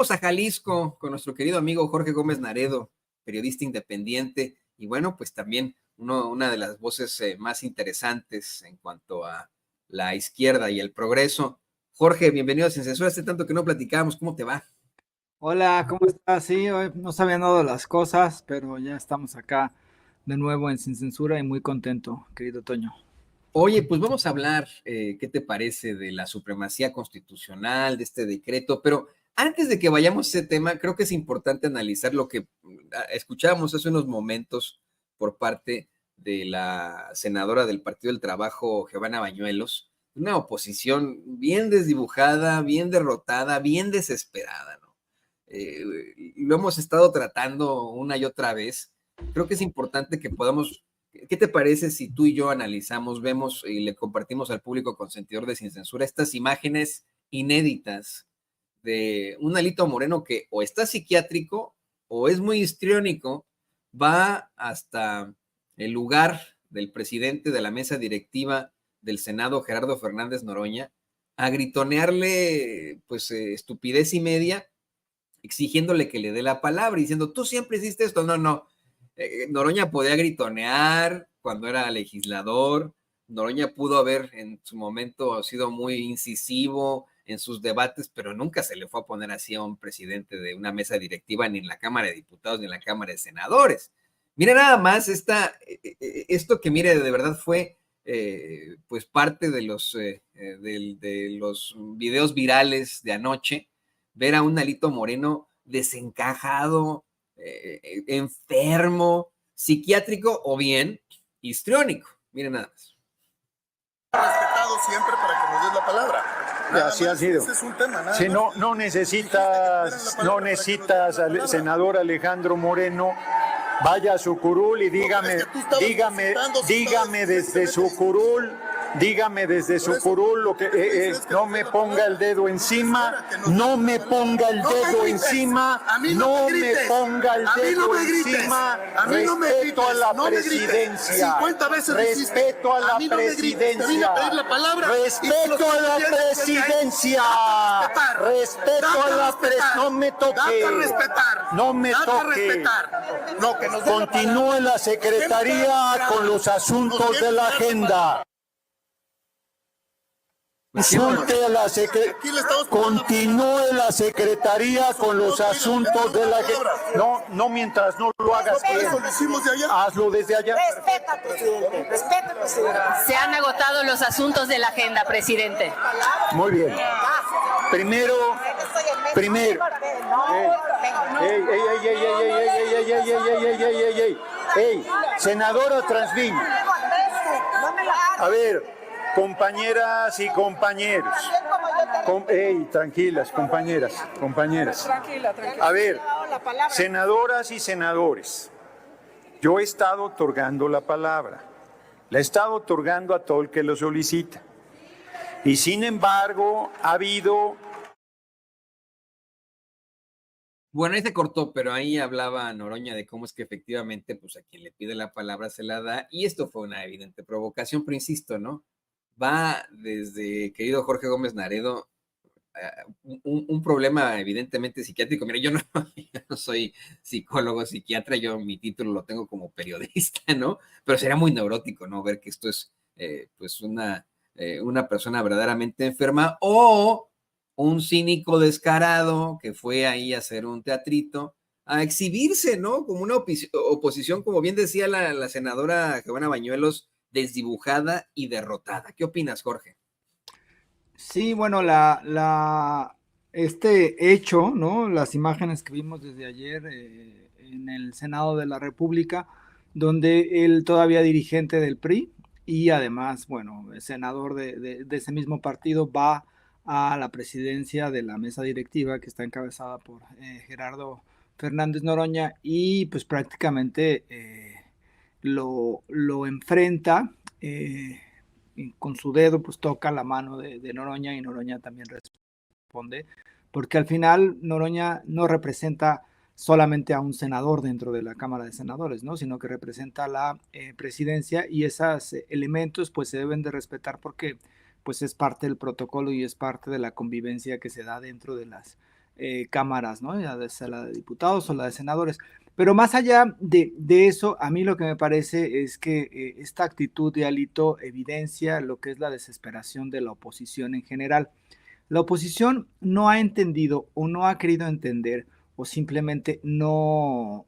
Vamos a Jalisco con nuestro querido amigo Jorge Gómez Naredo, periodista independiente y bueno, pues también una de las voces más interesantes en cuanto a la izquierda y el progreso. Jorge, bienvenido a Sin Censura. Hace tanto que no platicábamos, ¿cómo te va? Hola, ¿cómo estás? Sí, hoy no se habían dado las cosas, pero ya estamos acá de nuevo en Sin Censura y muy contento, querido Toño. Oye, pues vamos a hablar, ¿qué te parece de la supremacía constitucional, de este decreto? Pero antes de que vayamos a ese tema, creo que es importante analizar lo que escuchábamos hace unos momentos por parte de la senadora del Partido del Trabajo, Giovanna Bañuelos, una oposición bien desdibujada, bien derrotada, bien desesperada, ¿no? Lo hemos estado tratando una y otra vez. Creo que es importante que podamos. ¿Qué te parece si tú y yo analizamos, vemos y le compartimos al público consentidor de Sin Censura estas imágenes inéditas de un Alito Moreno que o está psiquiátrico o es muy histriónico, va hasta el lugar del presidente de la mesa directiva del Senado, Gerardo Fernández Noroña, a gritonearle pues estupidez y media, exigiéndole que le dé la palabra, diciendo, tú siempre hiciste esto, no, no. Noroña podía gritonear cuando era legislador, Noroña pudo haber en su momento sido muy incisivo en sus debates, pero nunca se le fue a poner así a un presidente de una mesa directiva, ni en la Cámara de Diputados, ni en la Cámara de Senadores. Mira nada más esto que mire, de verdad fue pues parte de los videos virales de anoche, ver a un Alito Moreno desencajado, enfermo, psiquiátrico o bien histriónico. Miren nada más. Respetado siempre para que nos des la palabra. Así ha sido. Ese es un tema, nada Si más. no necesitas, senador Alejandro Moreno, vaya a su curul y dígame desde su curul. Dígame desde su curul lo que no me ponga el dedo encima, no me ponga el dedo encima, no me ponga el dedo encima. Respeto a la presidencia, respeto a la presidencia, respeto a la presidencia, respeto a la presidencia. No me toque, no me toque. Continúe la secretaría con los asuntos de la agenda. Continúe la secretaría con los asuntos de la agenda. No mientras no lo hagas bien. Hazlo desde allá. Respeta, presidente. Respeta, presidente. Se han agotado los asuntos de la agenda, presidente. Muy bien. Primero. Senadora Transvin. A ver. Compañeras y compañeros. Tranquilas, compañeras. A ver, senadoras y senadores, yo he estado otorgando la palabra. La he estado otorgando a todo el que lo solicita. Y sin embargo, ha habido... Bueno, ahí se cortó, pero ahí hablaba Noroña de cómo es que efectivamente, pues a quien le pide la palabra se la da. Y esto fue una evidente provocación, pero insisto, ¿no? Va desde, querido Jorge Gómez Naredo, un problema evidentemente psiquiátrico. Mira, yo no soy psicólogo, psiquiatra, yo mi título lo tengo como periodista, ¿no? Pero sería muy neurótico, ¿no? Ver que esto es pues una persona verdaderamente enferma o un cínico descarado que fue ahí a hacer un teatrito, a exhibirse, ¿no? Como una oposición, como bien decía la senadora Giovanna Bañuelos, desdibujada y derrotada. ¿Qué opinas, Jorge? Sí, bueno, este hecho, ¿no? Las imágenes que vimos desde ayer en el Senado de la República, donde él todavía dirigente del PRI y además, bueno, senador de ese mismo partido, va a la presidencia de la mesa directiva que está encabezada por Gerardo Fernández Noroña y pues prácticamente lo enfrenta, con su dedo pues toca la mano de Noroña y Noroña también responde, porque al final Noroña no representa solamente a un senador dentro de la Cámara de Senadores, ¿no? Sino que representa a la presidencia y esos elementos pues se deben de respetar porque pues es parte del protocolo y es parte de la convivencia que se da dentro de las cámaras, ¿no? Ya sea la de diputados o la de senadores. Pero más allá de eso, a mí lo que me parece es que esta actitud de Alito evidencia lo que es la desesperación de la oposición en general. La oposición no ha entendido o no ha querido entender o simplemente no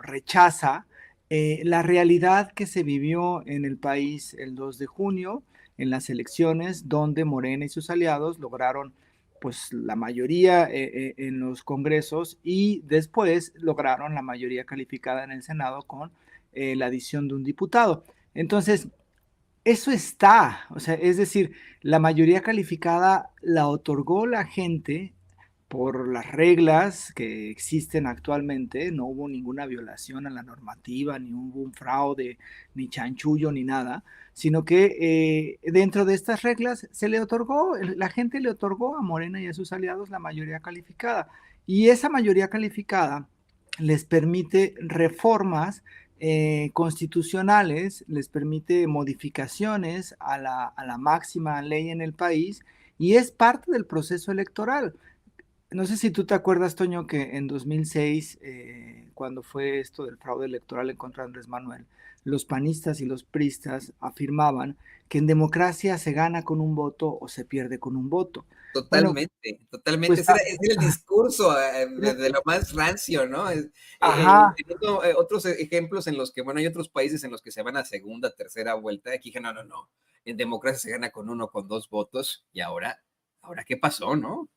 rechaza la realidad que se vivió en el país el 2 de junio, en las elecciones, donde Morena y sus aliados lograron pues la mayoría en los congresos y después lograron la mayoría calificada en el Senado con la adición de un diputado. Entonces, eso está, o sea, es decir, la mayoría calificada la otorgó la gente por las reglas que existen actualmente. No hubo ninguna violación a la normativa, ni hubo un fraude, ni chanchullo, ni nada, sino que dentro de estas reglas se le otorgó, la gente le otorgó a Morena y a sus aliados la mayoría calificada. Y esa mayoría calificada les permite reformas constitucionales, les permite modificaciones a la máxima ley en el país y es parte del proceso electoral. No sé si tú te acuerdas, Toño, que en 2006, cuando fue esto del fraude electoral en contra de Andrés Manuel, los panistas y los priistas afirmaban que en democracia se gana con un voto o se pierde con un voto. Bueno, Totalmente, totalmente. pues, Ese era el discurso de lo más rancio, ¿no? ajá, Teniendo otros ejemplos en los que, bueno, hay otros países en los que se van a segunda, tercera vuelta. Aquí dije, no, en democracia se gana con 1, con 2 votos. Y ahora ¿qué pasó, no?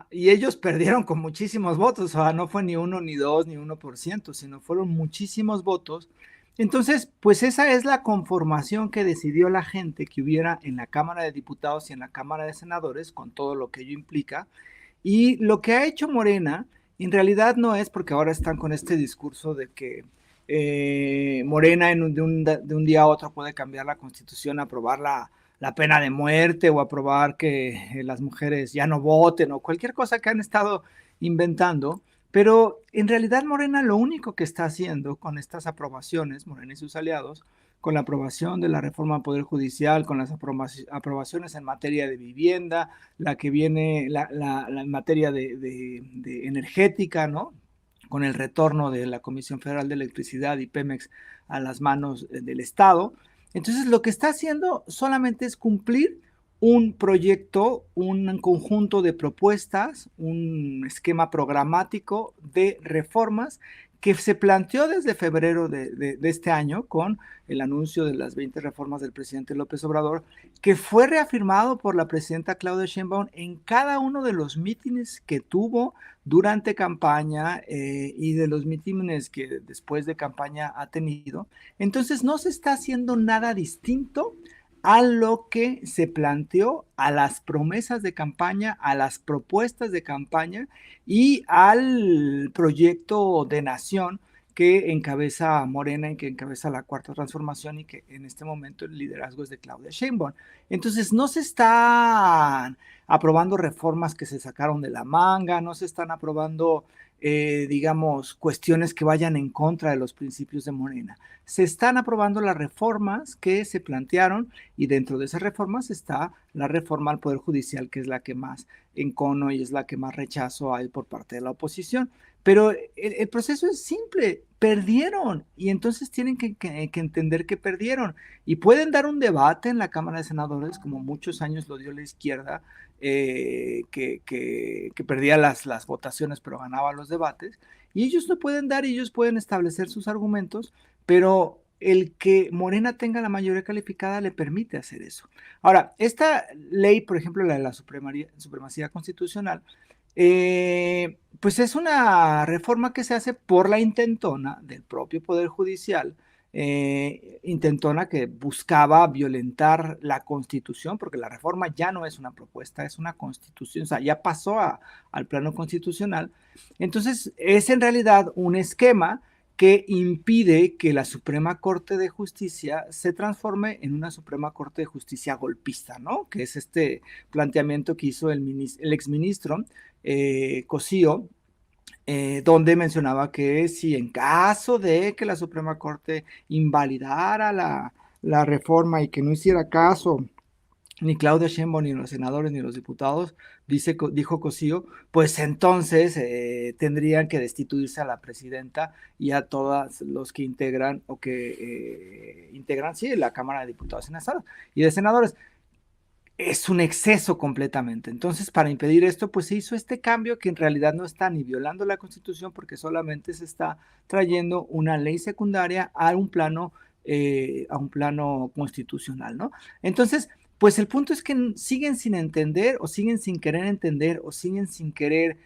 y ellos perdieron con muchísimos votos, o sea, no fue ni 1, ni 2, ni 1%, sino fueron muchísimos votos. Entonces, pues esa es la conformación que decidió la gente que hubiera en la Cámara de Diputados y en la Cámara de Senadores, con todo lo que ello implica. Y lo que ha hecho Morena, en realidad no es porque ahora están con este discurso de que Morena de un día a otro puede cambiar la Constitución, aprobar la pena de muerte o aprobar que las mujeres ya no voten o cualquier cosa que han estado inventando. Pero en realidad Morena lo único que está haciendo con estas aprobaciones, Morena y sus aliados, con la aprobación de la reforma al Poder Judicial, con las aprobaciones en materia de vivienda, la que viene, la en materia de energética, ¿no? Con el retorno de la Comisión Federal de Electricidad y Pemex a las manos del Estado. Entonces, lo que está haciendo solamente es cumplir un proyecto, un conjunto de propuestas, un esquema programático de reformas que se planteó desde febrero de este año con el anuncio de las 20 reformas del presidente López Obrador, que fue reafirmado por la presidenta Claudia Sheinbaum en cada uno de los mítines que tuvo durante campaña y de los mítines que después de campaña ha tenido. Entonces no se está haciendo nada distinto a lo que se planteó, a las promesas de campaña, a las propuestas de campaña y al proyecto de nación que encabeza Morena y que encabeza la Cuarta Transformación y que en este momento el liderazgo es de Claudia Sheinbaum. Entonces no se están aprobando reformas que se sacaron de la manga, no se están aprobando digamos, cuestiones que vayan en contra de los principios de Morena. Se están aprobando las reformas que se plantearon y dentro de esas reformas está la reforma al Poder Judicial, que es la que más encono y es la que más rechazo hay por parte de la oposición. Pero el proceso es simple, perdieron y entonces tienen que entender que perdieron y pueden dar un debate en la Cámara de Senadores como muchos años lo dio la izquierda, que perdía las votaciones pero ganaba los debates y ellos no pueden dar, ellos pueden establecer sus argumentos, pero el que Morena tenga la mayoría calificada le permite hacer eso. Ahora, esta ley, por ejemplo, la de la supremacía constitucional, pues es una reforma que se hace por la intentona del propio Poder Judicial, intentona que buscaba violentar la Constitución, porque la reforma ya no es una propuesta, es una constitución, o sea, ya pasó al plano constitucional. Entonces, es en realidad un esquema que impide que la Suprema Corte de Justicia se transforme en una Suprema Corte de Justicia golpista, ¿no? Que es este planteamiento que hizo el exministro Cosío, donde mencionaba que si en caso de que la Suprema Corte invalidara la reforma y que no hiciera caso ni Claudia Sheinbaum, ni los senadores, ni los diputados, dijo Cosío, pues entonces tendrían que destituirse a la presidenta y a todos los que integran integran, sí, la Cámara de Diputados y de Senadores. Es un exceso completamente. Entonces, para impedir esto, pues se hizo este cambio que en realidad no está ni violando la Constitución, porque solamente se está trayendo una ley secundaria a un plano constitucional, ¿no? Entonces, pues el punto es que siguen sin entender o siguen sin querer entender o siguen sin querer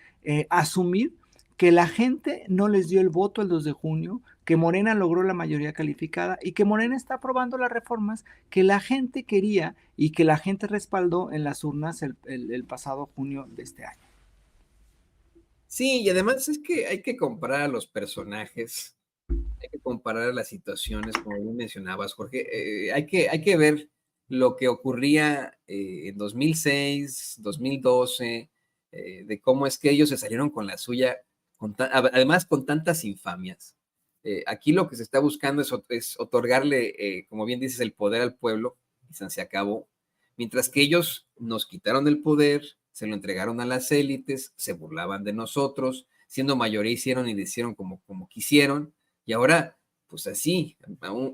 asumir que la gente no les dio el voto el 2 de junio, que Morena logró la mayoría calificada y que Morena está aprobando las reformas que la gente quería y que la gente respaldó en las urnas el pasado junio de este año. Sí, y además es que hay que comparar a los personajes, hay que comparar las situaciones, como bien mencionabas, Jorge. Hay que ver lo que ocurría en 2006, 2012, de cómo es que ellos se salieron con la suya, además con tantas infamias. Aquí lo que se está buscando es otorgarle, como bien dices, el poder al pueblo, y se acabó, mientras que ellos nos quitaron el poder, se lo entregaron a las élites, se burlaban de nosotros, siendo mayoría hicieron y deshicieron como quisieron, y ahora, pues así,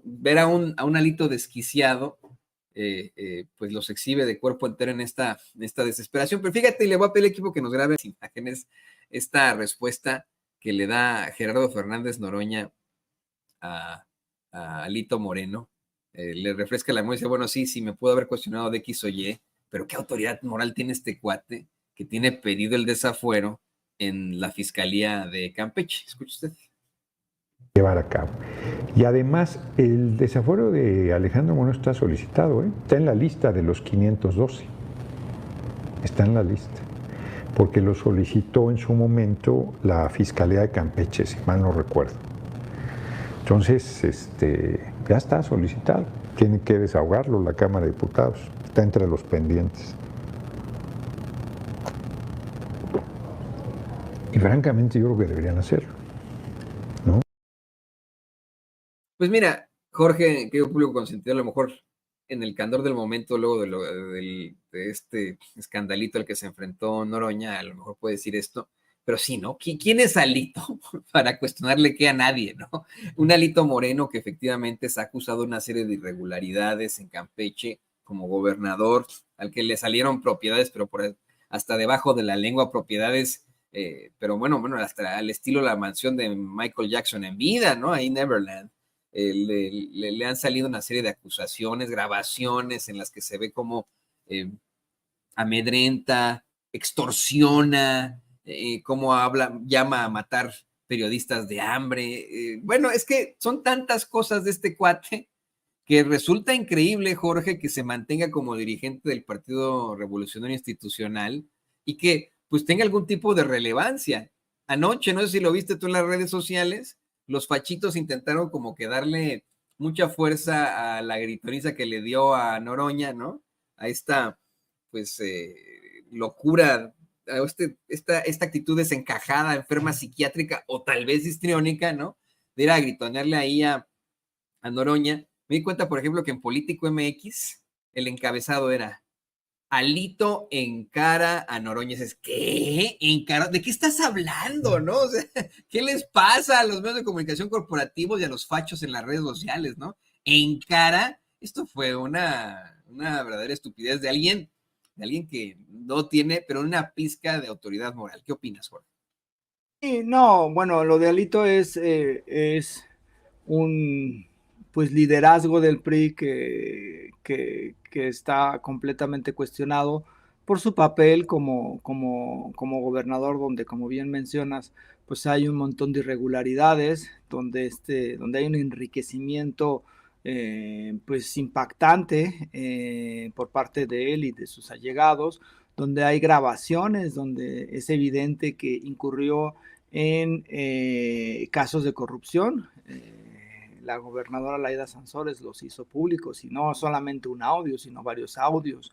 ver a un Alito desquiciado, pues los exhibe de cuerpo entero en esta desesperación. Pero fíjate, le voy a pedir al equipo que nos grabe las imágenes, esta respuesta que le da Gerardo Fernández Noroña a Alito Moreno. Le refresca la memoria y dice, bueno, sí, me pudo haber cuestionado de X o Y, pero ¿qué autoridad moral tiene este cuate que tiene pedido el desafuero en la Fiscalía de Campeche? Escuche usted. Llevar a cabo. Y además, el desafuero de Alejandro Moreno está solicitado, está en la lista de los 512. Está en la lista. Porque lo solicitó en su momento la Fiscalía de Campeche, si mal no recuerdo. Entonces, ya está solicitado. Tiene que desahogarlo la Cámara de Diputados. Está entre los pendientes. Y francamente yo creo que deberían hacerlo, ¿no? Pues mira, Jorge, querido público consentido, a lo mejor en el candor del momento, luego de este escandalito al que se enfrentó Noroña, a lo mejor puede decir esto, pero sí, ¿no? ¿Quién es Alito para cuestionarle qué a nadie, ¿no? Un Alito Moreno que efectivamente se ha acusado de una serie de irregularidades en Campeche como gobernador, al que le salieron propiedades, pero hasta debajo de la lengua propiedades, pero bueno, hasta al estilo la mansión de Michael Jackson en vida, ¿no? Ahí Neverland. Le han salido una serie de acusaciones, grabaciones en las que se ve como amedrenta, extorsiona, cómo llama a matar periodistas de hambre. Bueno, es que son tantas cosas de este cuate que resulta increíble, Jorge, que se mantenga como dirigente del Partido Revolucionario Institucional y que pues tenga algún tipo de relevancia. Anoche, no sé si lo viste tú en las redes sociales, los fachitos intentaron como que darle mucha fuerza a la gritoniza que le dio a Noroña, ¿no? A esta, pues, locura, a esta actitud desencajada, enferma psiquiátrica o tal vez histriónica, ¿no? De ir a gritonearle ahí a Noroña. Me di cuenta, por ejemplo, que en Político MX el encabezado era Alito encara a Noroña. ¿Qué? ¿De qué estás hablando, no? O sea, ¿qué les pasa a los medios de comunicación corporativos y a los fachos en las redes sociales, no? Encara, esto fue una verdadera estupidez de alguien que no tiene, pero una pizca de autoridad moral. ¿Qué opinas, Jorge? Sí, no, bueno, lo de Alito es un pues liderazgo del PRI que está completamente cuestionado por su papel como gobernador, donde, como bien mencionas, pues hay un montón de irregularidades, donde hay un enriquecimiento pues impactante por parte de él y de sus allegados, donde hay grabaciones, donde es evidente que incurrió en casos de corrupción. La gobernadora Laida Sansores los hizo públicos, y no solamente un audio, sino varios audios,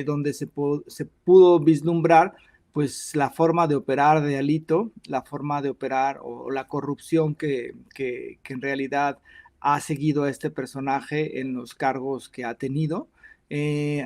donde se pudo vislumbrar pues la forma de operar de Alito, la forma de operar o la corrupción que en realidad ha seguido a este personaje en los cargos que ha tenido.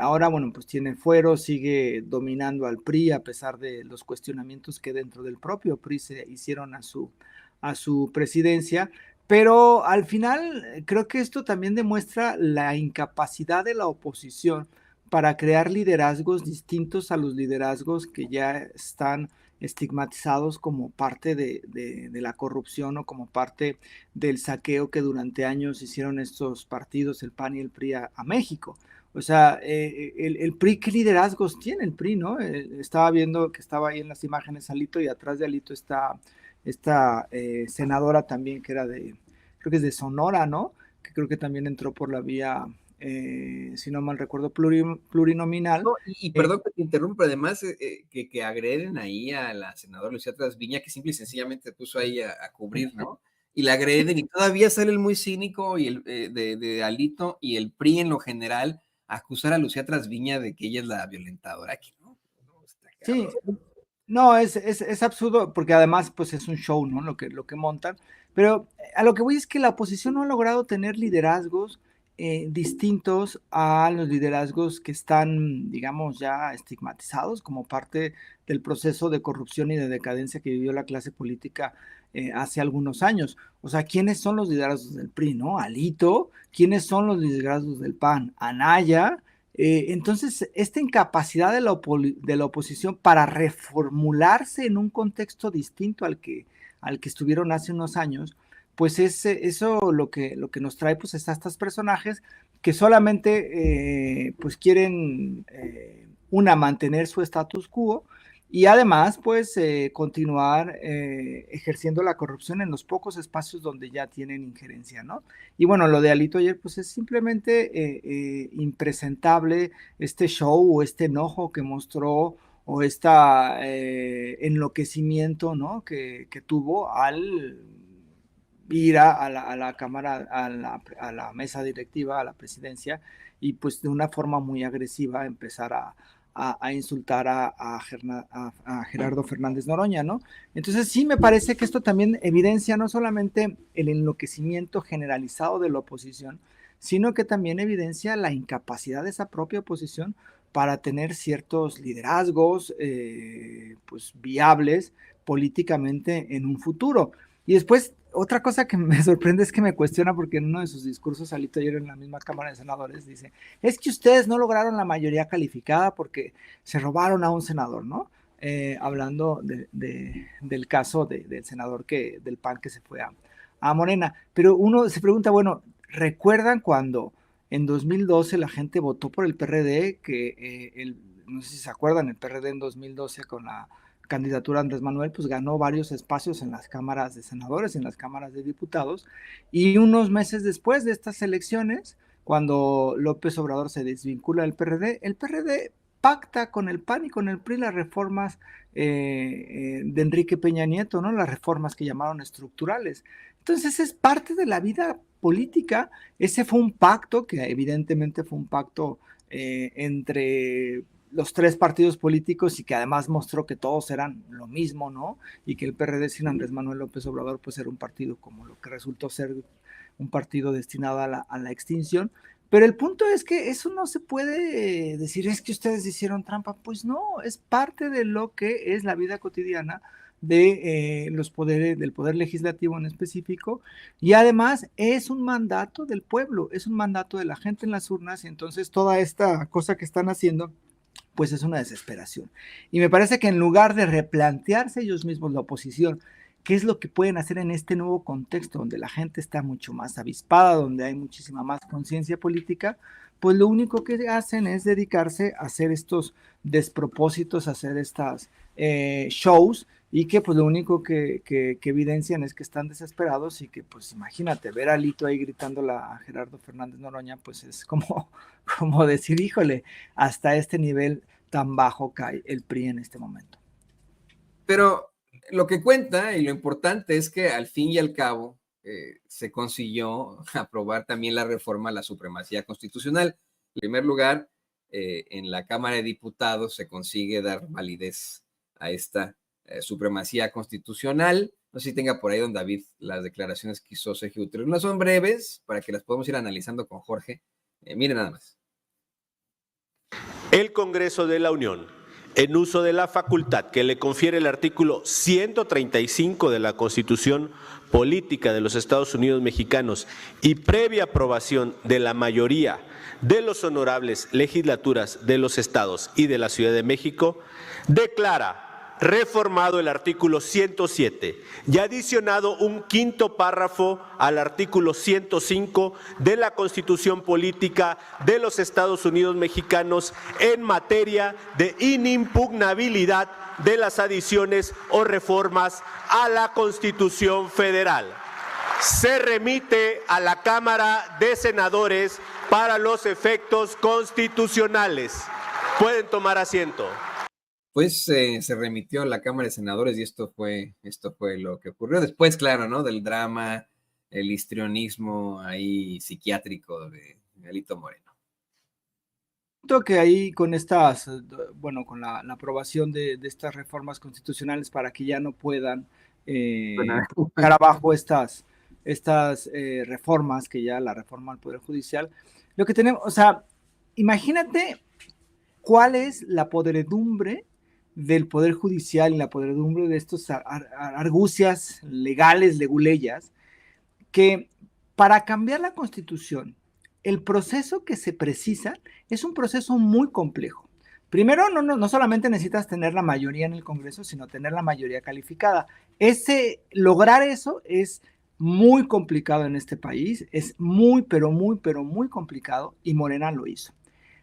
Ahora, bueno, pues tiene fuero, sigue dominando al PRI a pesar de los cuestionamientos que dentro del propio PRI se hicieron a su presidencia. Pero al final creo que esto también demuestra la incapacidad de la oposición para crear liderazgos distintos a los liderazgos que ya están estigmatizados como parte de la corrupción o como parte del saqueo que durante años hicieron estos partidos, el PAN y el PRI, a México. O sea, el PRI, ¿qué liderazgos tiene el PRI, no? Estaba viendo que estaba ahí en las imágenes Alito, y atrás de Alito está esta senadora también que era creo que es de Sonora, ¿no? Que creo que también entró por la vía, si no mal recuerdo, plurinominal. No, y perdón que te interrumpa, además que agreden ahí a la senadora Lucía Trasviña, que simple y sencillamente puso ahí a cubrir, ¿no? Y la agreden y todavía sale el muy cínico y de Alito y el PRI en lo general a acusar a Lucía Trasviña de que ella es la violentadora aquí, ¿no? No, está Sí, cabrón. no, es absurdo porque además pues es un show, ¿no? Lo que montan. Pero a lo que voy es que la oposición no ha logrado tener liderazgos distintos a los liderazgos que están, digamos, ya estigmatizados como parte del proceso de corrupción y de decadencia que vivió la clase política hace algunos años. O sea, ¿quiénes son los liderazgos del PRI, no? Alito. ¿Quiénes son los liderazgos del PAN? Anaya. Entonces, esta incapacidad de la oposición para reformularse en un contexto distinto al que estuvieron hace unos años, pues es eso lo que nos trae pues a estos personajes que solamente pues quieren mantener su status quo y además pues continuar ejerciendo la corrupción en los pocos espacios donde ya tienen injerencia, ¿no? Y bueno, lo de Alito ayer, pues es simplemente impresentable este show o este enojo que mostró o este enloquecimiento, ¿no? Que tuvo al ir a la Cámara, a la mesa directiva, a la presidencia, y pues de una forma muy agresiva empezar a insultar a Gerardo Fernández Noroña, ¿no? Entonces sí me parece que esto también evidencia no solamente el enloquecimiento generalizado de la oposición, sino que también evidencia la incapacidad de esa propia oposición para tener ciertos liderazgos pues viables políticamente en un futuro. Y después, otra cosa que me sorprende es que me cuestiona porque en uno de sus discursos, Alito ayer en la misma Cámara de Senadores, dice, es que ustedes no lograron la mayoría calificada porque se robaron a un senador, ¿no? Hablando del caso del senador del PAN que se fue a Morena. Pero uno se pregunta, bueno, ¿recuerdan cuando en 2012 la gente votó por el PRD? No sé si se acuerdan, el PRD en 2012 con la candidatura Andrés Manuel, pues ganó varios espacios en las cámaras de senadores, en las cámaras de diputados, y unos meses después de estas elecciones, cuando López Obrador se desvincula del PRD, el PRD pacta con el PAN y con el PRI las reformas de Enrique Peña Nieto, ¿no? Las reformas que llamaron estructurales. Entonces es parte de la vida política. Ese fue un pacto que evidentemente fue un pacto entre los tres partidos políticos y que además mostró que todos eran lo mismo, ¿no? Y que el PRD sin Andrés Manuel López Obrador pues era un partido como lo que resultó ser un partido destinado a la extinción. Pero el punto es que eso no se puede decir, es que ustedes hicieron trampa. Pues no, es parte de lo que es la vida cotidiana de los poderes, del poder legislativo en específico, y además es un mandato del pueblo, es un mandato de la gente en las urnas, y entonces toda esta cosa que están haciendo pues es una desesperación. Y me parece que en lugar de replantearse ellos mismos la oposición, qué es lo que pueden hacer en este nuevo contexto donde la gente está mucho más avispada, donde hay muchísima más conciencia política, pues lo único que hacen es dedicarse a hacer estos despropósitos, a hacer estas shows, y que pues lo único que evidencian es que están desesperados y que pues imagínate, ver a Lito ahí gritándole a Gerardo Fernández Noroña, pues es como decir, híjole, hasta este nivel tan bajo cae el PRI en este momento. Pero lo que cuenta y lo importante es que al fin y al cabo se consiguió aprobar también la reforma a la supremacía constitucional. En primer lugar, en la Cámara de Diputados se consigue dar validez a esta supremacía constitucional. No sé si tenga por ahí, don David, las declaraciones que hizo Sergio Gutiérrez. No son breves, para que las podamos ir analizando con Jorge. Miren nada más. El Congreso de la Unión, en uso de la facultad que le confiere el artículo 135 de la Constitución Política de los Estados Unidos Mexicanos y previa aprobación de la mayoría de los honorables legislaturas de los estados y de la Ciudad de México, declara reformado el artículo 107 y adicionado un quinto párrafo al artículo 105 de la Constitución Política de los Estados Unidos Mexicanos en materia de inimpugnabilidad de las adiciones o reformas a la Constitución Federal. Se remite a la Cámara de Senadores para los efectos constitucionales. Pueden tomar asiento. Pues se remitió a la Cámara de Senadores y esto fue lo que ocurrió después, claro, ¿no? Del drama, el histrionismo ahí psiquiátrico de Alito Moreno. Creo que ahí con estas, bueno, con la aprobación de estas reformas constitucionales para que ya no puedan dejar abajo estas reformas, que ya la reforma al Poder Judicial, lo que tenemos, o sea, imagínate cuál es la podredumbre del Poder Judicial y la podredumbre de estos argucias legales, leguleyas, que para cambiar la Constitución, el proceso que se precisa es un proceso muy complejo. Primero, no solamente necesitas tener la mayoría en el Congreso, sino tener la mayoría calificada. Lograr eso es muy complicado en este país, es muy complicado, y Morena lo hizo.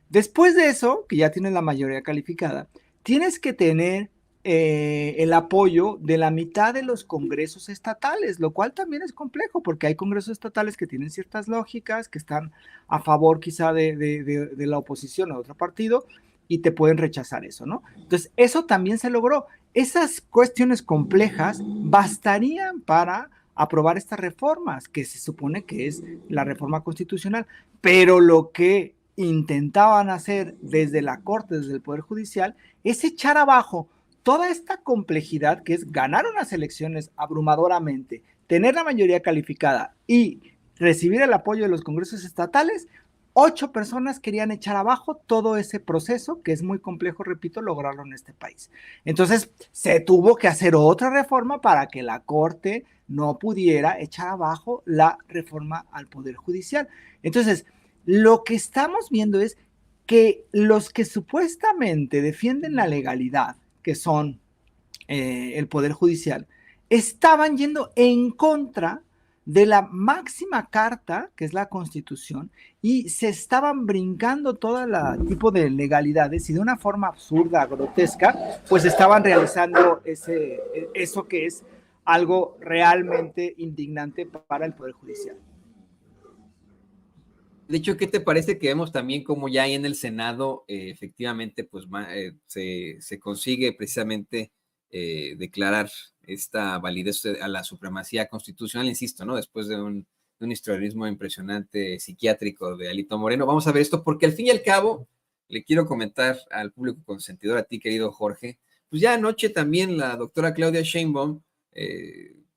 Después de eso, que ya tienes la mayoría calificada, tienes que tener el apoyo de la mitad de los congresos estatales, lo cual también es complejo, porque hay congresos estatales que tienen ciertas lógicas, que están a favor quizá de la oposición o de otro partido, y te pueden rechazar eso, ¿no? Entonces, eso también se logró. Esas cuestiones complejas bastarían para aprobar estas reformas, que se supone que es la reforma constitucional, pero lo que intentaban hacer desde la Corte, desde el Poder Judicial, es echar abajo toda esta complejidad que es ganar unas elecciones abrumadoramente, tener la mayoría calificada y recibir el apoyo de los congresos estatales. 8 personas querían echar abajo todo ese proceso, que es muy complejo, repito, lograrlo en este país. Entonces, se tuvo que hacer otra reforma para que la Corte no pudiera echar abajo la reforma al Poder Judicial. Entonces, lo que estamos viendo es que los que supuestamente defienden la legalidad, que son el Poder Judicial, estaban yendo en contra de la máxima carta, que es la Constitución, y se estaban brincando todo el tipo de legalidades y de una forma absurda, grotesca, pues estaban realizando eso que es algo realmente indignante para el Poder Judicial. De hecho, ¿qué te parece que vemos también como ya ahí en el Senado efectivamente pues se consigue precisamente declarar esta validez a la supremacía constitucional, insisto, ¿no? Después de un historialismo impresionante psiquiátrico de Alito Moreno. Vamos a ver esto porque al fin y al cabo le quiero comentar al público consentidor, a ti, querido Jorge, pues ya anoche también la doctora Claudia Sheinbaum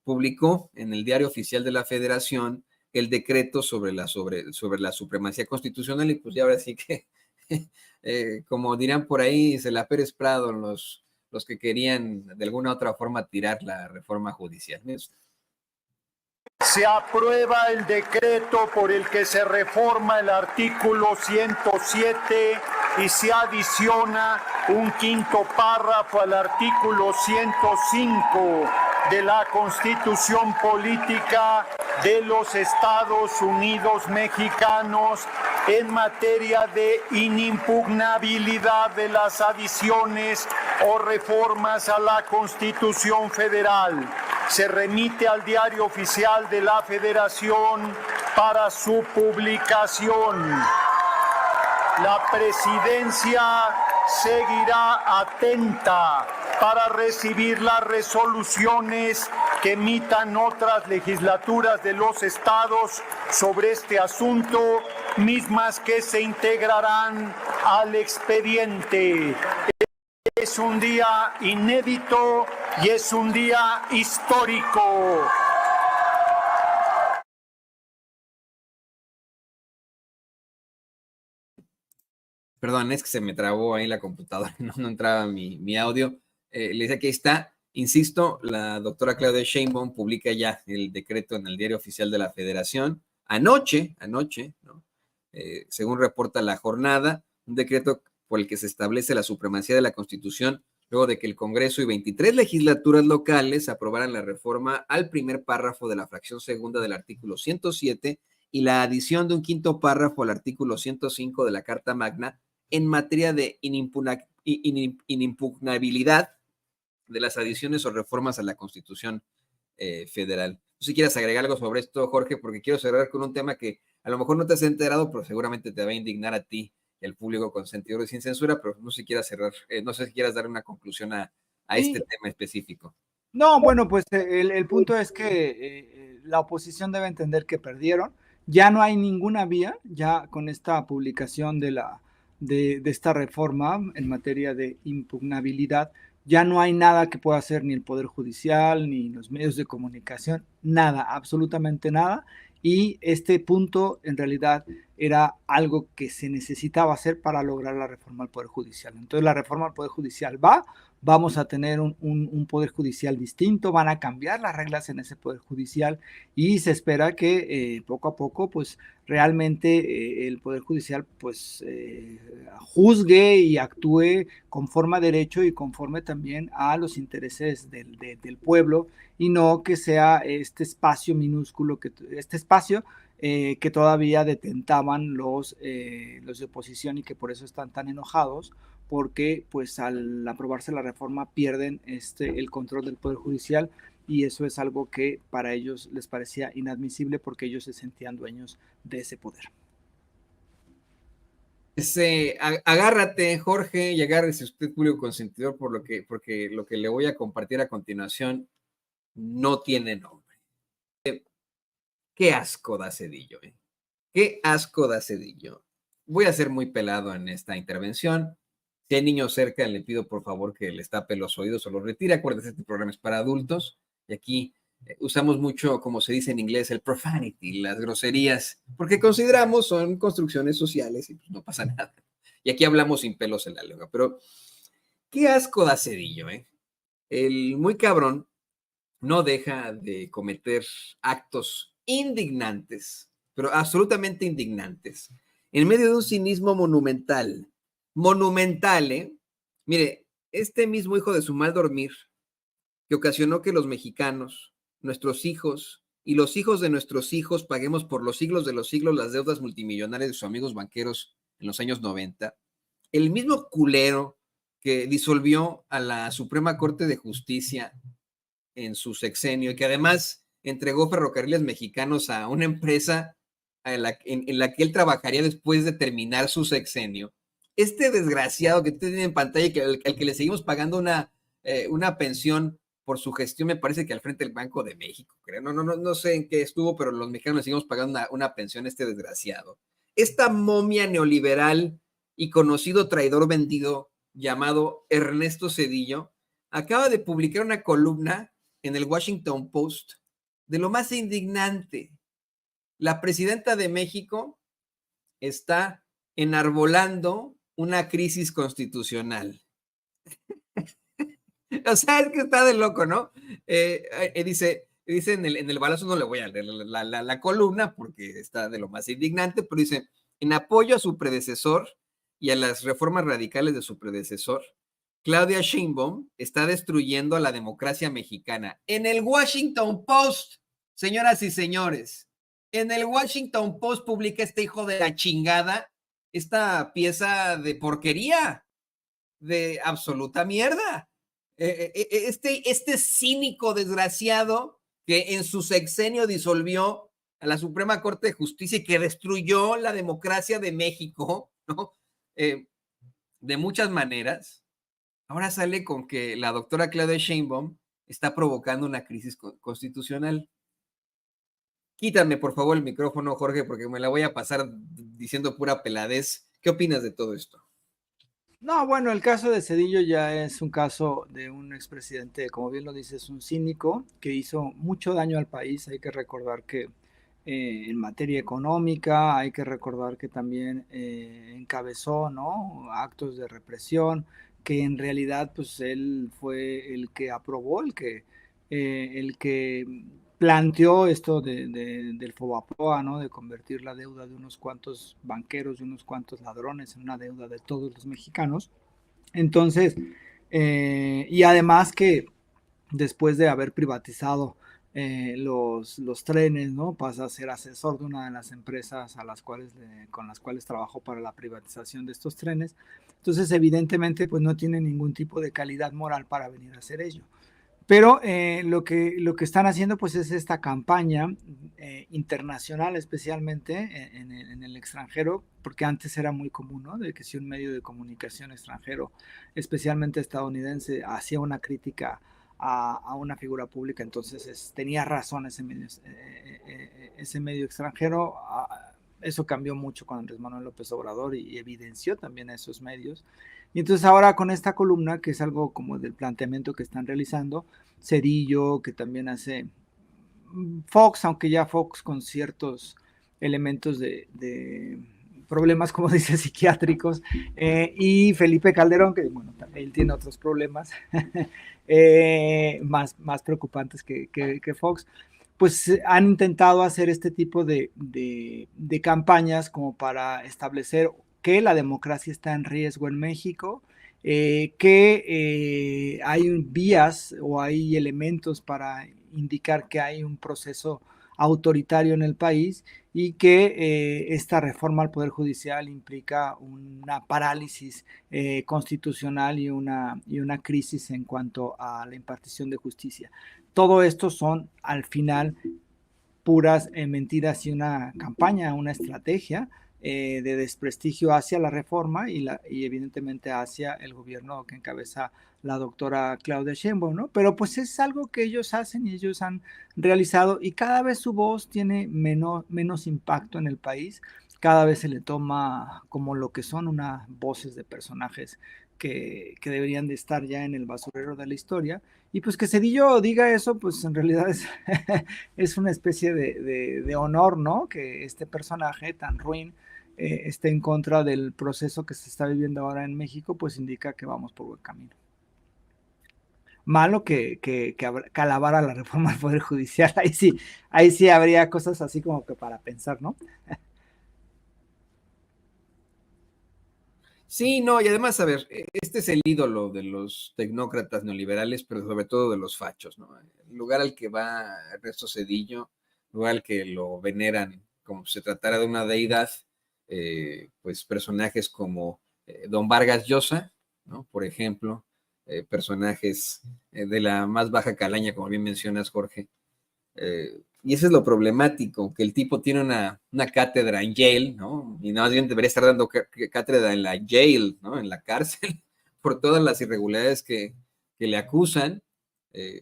publicó en el Diario Oficial de la Federación el decreto sobre la supremacía constitucional y pues ya ahora sí que, como dirán por ahí, se la Pérez Prado los que querían de alguna u otra forma tirar la reforma judicial. Se aprueba el decreto por el que se reforma el artículo 107 y se adiciona un quinto párrafo al artículo 105 de la Constitución Política de los Estados Unidos Mexicanos en materia de inimpugnabilidad de las adiciones o reformas a la Constitución Federal. Se remite al Diario Oficial de la Federación para su publicación. La presidencia seguirá atenta para recibir las resoluciones que emitan otras legislaturas de los estados sobre este asunto, mismas que se integrarán al expediente. Es un día inédito y es un día histórico. Perdón, es que se me trabó ahí la computadora, no entraba mi audio. Le decía que ahí está, insisto, la doctora Claudia Sheinbaum publica ya el decreto en el Diario Oficial de la Federación. Anoche, ¿no? Según reporta La Jornada, un decreto por el que se establece la supremacía de la Constitución luego de que el Congreso y 23 legislaturas locales aprobaran la reforma al primer párrafo de la fracción segunda del artículo 107 y la adición de un quinto párrafo al artículo 105 de la Carta Magna en materia de inimpugnabilidad de las adiciones o reformas a la Constitución federal. No sé si quieres agregar algo sobre esto, Jorge, porque quiero cerrar con un tema que a lo mejor no te has enterado, pero seguramente te va a indignar a ti y al público consentidor y sin censura, pero no sé si quieras cerrar, no sé si quieras dar una conclusión a este tema específico. No, bueno, pues el punto es que la oposición debe entender que perdieron. Ya no hay ninguna vía, ya con esta publicación de esta reforma en materia de impugnabilidad, ya no hay nada que pueda hacer ni el Poder Judicial, ni los medios de comunicación, nada, absolutamente nada. Y este punto en realidad era algo que se necesitaba hacer para lograr la reforma al Poder Judicial. Entonces la reforma al Poder Judicial vamos a tener un Poder Judicial distinto, van a cambiar las reglas en ese Poder Judicial y se espera que poco a poco pues realmente el Poder Judicial pues juzgue y actúe conforme a derecho y conforme también a los intereses del pueblo y no que sea este espacio minúsculo, este espacio que todavía detentaban los de oposición y que por eso están tan enojados, porque pues al aprobarse la reforma pierden el control del Poder Judicial y eso es algo que para ellos les parecía inadmisible porque ellos se sentían dueños de ese poder. Agárrate, Jorge, y agárrese usted, público consentidor, porque lo que le voy a compartir a continuación no tiene nombre. Qué asco da Zedillo, ¿eh? Qué asco da Zedillo. Voy a ser muy pelado en esta intervención. Si hay niños cerca, le pido por favor que les tape los oídos o los retire. Acuérdense, este programa es para adultos y aquí usamos mucho, como se dice en inglés, el profanity, las groserías, porque consideramos son construcciones sociales y pues no pasa nada. Y aquí hablamos sin pelos en la lengua, pero qué asco da Zedillo, ¿eh? El muy cabrón no deja de cometer actos indignantes, pero absolutamente indignantes, en medio de un cinismo monumental. Monumental, ¿eh? Mire, este mismo hijo de su mal dormir, que ocasionó que los mexicanos, nuestros hijos y los hijos de nuestros hijos paguemos por los siglos de los siglos las deudas multimillonarias de sus amigos banqueros en los años 90, el mismo culero que disolvió a la Suprema Corte de Justicia en su sexenio y que además entregó Ferrocarriles Mexicanos a una empresa en la que él trabajaría después de terminar su sexenio. Este desgraciado que tiene en pantalla y al que le seguimos pagando una pensión por su gestión, me parece que al frente del Banco de México, creo. No sé en qué estuvo, pero los mexicanos le seguimos pagando una pensión a este desgraciado. Esta momia neoliberal y conocido traidor vendido llamado Ernesto Zedillo acaba de publicar una columna en el Washington Post de lo más indignante. La presidenta de México está enarbolando una crisis constitucional. O sea, es que está de loco, ¿no? Dice en el balazo, no le voy a leer la columna porque está de lo más indignante, pero dice, en apoyo a su predecesor y a las reformas radicales de su predecesor, Claudia Sheinbaum está destruyendo a la democracia mexicana. En el Washington Post, señoras y señores, en el Washington Post publica este hijo de la chingada esta pieza de porquería, de absoluta mierda. Este cínico desgraciado que en su sexenio disolvió a la Suprema Corte de Justicia y que destruyó la democracia de México, ¿no? De muchas maneras. Ahora sale con que la doctora Claudia Sheinbaum está provocando una crisis constitucional. Quítame, por favor, el micrófono, Jorge, porque me la voy a pasar diciendo pura peladez. ¿Qué opinas de todo esto? No, bueno, el caso de Zedillo ya es un caso de un expresidente, como bien lo dices, un cínico que hizo mucho daño al país. Hay que recordar que en materia económica. Hay que recordar que también encabezó, ¿no?, actos de represión, que en realidad pues él fue el que aprobó, el que planteó esto del FOBAPROA, ¿no?, de convertir la deuda de unos cuantos banqueros, de unos cuantos ladrones, en una deuda de todos los mexicanos. Entonces, y además que después de haber privatizado los trenes, ¿no?, pasa a ser asesor de una de las empresas con las cuales trabajó para la privatización de estos trenes. Entonces, evidentemente, pues no tiene ningún tipo de calidad moral para venir a hacer ello. Pero lo que están haciendo pues es esta campaña internacional, especialmente en el extranjero, porque antes era muy común, ¿no?, de que si un medio de comunicación extranjero, especialmente estadounidense, hacía una crítica a una figura pública, entonces tenía razón ese medio extranjero. Eso cambió mucho con Andrés Manuel López Obrador y evidenció también a esos medios. Y entonces ahora con esta columna, que es algo como del planteamiento que están realizando, Cedillo, que también hace Fox, aunque ya Fox con ciertos elementos de problemas, como dice, psiquiátricos, y Felipe Calderón, que bueno, él tiene otros problemas más preocupantes que Fox, pues han intentado hacer este tipo de campañas como para establecer que la democracia está en riesgo en México, que hay vías o hay elementos para indicar que hay un proceso autoritario en el país y que esta reforma al Poder Judicial implica una parálisis constitucional y una crisis en cuanto a la impartición de justicia. Todo esto son al final puras mentiras y una campaña, una estrategia de desprestigio hacia la reforma y evidentemente hacia el gobierno que encabeza la doctora Claudia Sheinbaum, ¿no? Pero pues es algo que ellos hacen y ellos han realizado, y cada vez su voz tiene menos impacto en el país, cada vez se le toma como lo que son unas voces de personajes que deberían de estar ya en el basurero de la historia. Y pues que Cedillo diga eso, pues en realidad es una especie de honor, ¿no?, que este personaje tan ruin esté en contra del proceso que se está viviendo ahora en México, pues indica que vamos por buen camino. Malo que alabara la reforma del Poder Judicial, ahí sí habría cosas así como que para pensar, ¿no? Sí, no, y además, a ver, este es el ídolo de los tecnócratas neoliberales, pero sobre todo de los fachos, ¿no? El lugar al que va Ernesto Cedillo, el lugar al que lo veneran como si se tratara de una deidad, pues personajes como don Vargas Llosa, ¿no?, por ejemplo, personajes de la más baja calaña, como bien mencionas, Jorge. Y eso es lo problemático, que el tipo tiene una cátedra en Yale, ¿no? Y más bien debería estar dando cátedra en la Yale, ¿no?, en la cárcel, por todas las irregularidades que le acusan,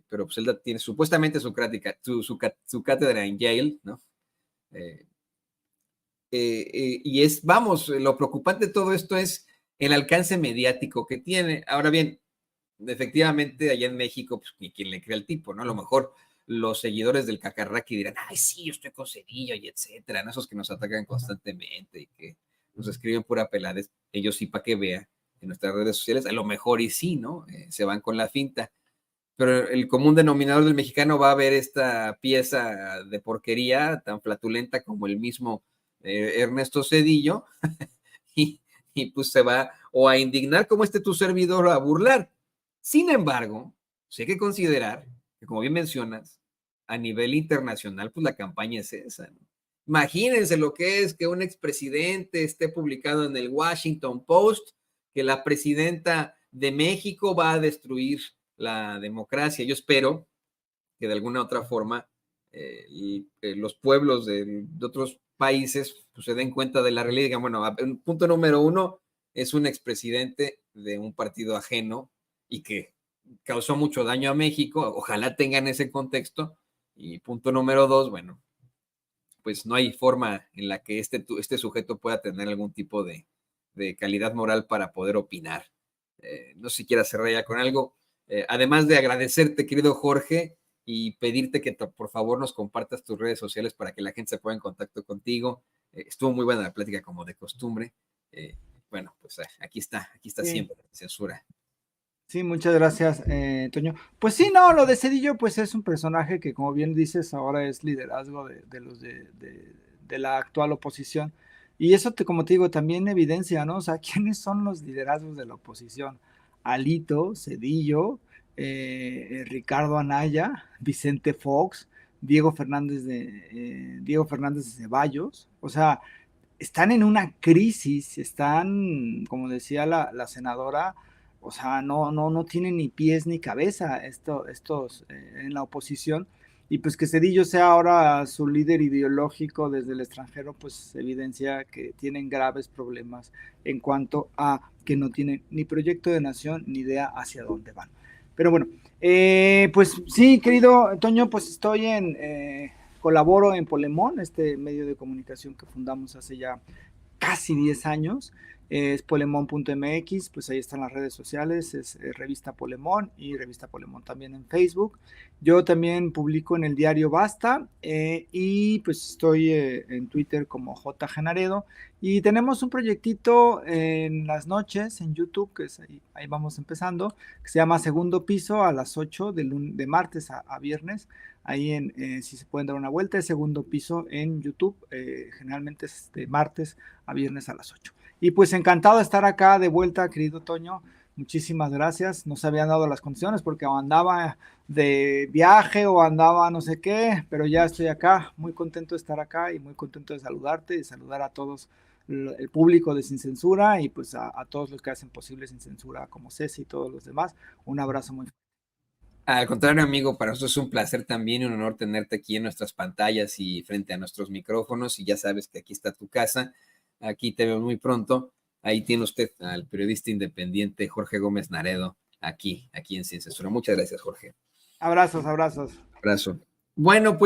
pero pues él tiene supuestamente su cátedra en Yale, ¿no? Y vamos, lo preocupante de todo esto es el alcance mediático que tiene. Ahora bien, efectivamente, allá en México, pues ni quien le cree al tipo, ¿no? A lo mejor los seguidores del Cacarraqui dirán, ay, sí, yo estoy con Cedillo y etcétera, ¿no? Esos que nos atacan constantemente y que nos escriben pura pelades, ellos sí, para que vea en nuestras redes sociales, a lo mejor y sí, ¿no? Se van con la finta. Pero el común denominador del mexicano va a ver esta pieza de porquería tan flatulenta como el mismo Ernesto Cedillo y pues se va o a indignar como tu servidor o a burlar. Sin embargo, sí hay que considerar que, como bien mencionas, a nivel internacional, pues la campaña es esa, ¿no? Imagínense lo que es que un expresidente esté publicado en el Washington Post que la presidenta de México va a destruir la democracia. Yo espero que de alguna otra forma los pueblos de otros países pues, se den cuenta de la realidad y digan, bueno, punto número uno, es un expresidente de un partido ajeno y que causó mucho daño a México, ojalá tengan ese contexto. Y punto número dos, bueno, pues no hay forma en la que este sujeto pueda tener algún tipo de calidad moral para poder opinar. No sé si quieras cerrar ya con algo. Además de agradecerte, querido Jorge, y pedirte que por favor nos compartas tus redes sociales para que la gente se ponga en contacto contigo. Estuvo muy buena la plática como de costumbre. Bueno, pues aquí está Sí. siempre Censura. Sí, muchas gracias, Toño. Pues sí, no, lo de Cedillo, pues es un personaje que, como bien dices, ahora es liderazgo de los de la actual oposición. Y eso, como te digo, también evidencia, ¿no? O sea, ¿quiénes son los liderazgos de la oposición? Alito, Cedillo, Ricardo Anaya, Vicente Fox, Diego Fernández de Ceballos. O sea, están en una crisis, están, como decía la senadora, o sea, no tienen ni pies ni cabeza estos en la oposición. Y pues que Cedillo sea ahora su líder ideológico desde el extranjero, pues evidencia que tienen graves problemas en cuanto a que no tienen ni proyecto de nación ni idea hacia dónde van. Pero bueno, pues sí, querido Toño, pues estoy colaboro en Polemón, este medio de comunicación que fundamos hace ya casi 10 años. Es polemón.mx, pues ahí están las redes sociales, es Revista Polemón y Revista Polemón también en Facebook. Yo también publico en el diario Basta y pues estoy en Twitter como J. Genaredo y tenemos un proyectito en las noches en YouTube, que es ahí vamos empezando, que se llama Segundo Piso a las 8 de martes a viernes. Ahí si se pueden dar una vuelta, es Segundo Piso en YouTube, generalmente es de martes a viernes a las 8. Y pues encantado de estar acá de vuelta, querido Toño. Muchísimas gracias. No se habían dado las condiciones porque andaba de viaje o andaba no sé qué, pero ya estoy acá, muy contento de estar acá y muy contento de saludarte y saludar a todos el público de Sin Censura y pues a todos los que hacen posible Sin Censura como Ceci y todos los demás. Un abrazo muy fuerte. Al contrario, amigo, para nosotros es un placer también y un honor tenerte aquí en nuestras pantallas y frente a nuestros micrófonos. Y ya sabes que aquí está tu casa. Aquí te veo muy pronto. Ahí tiene usted al periodista independiente Jorge Gómez Naredo, aquí en Sin Censura. Muchas gracias, Jorge. Abrazos. Abrazo. Bueno, pues.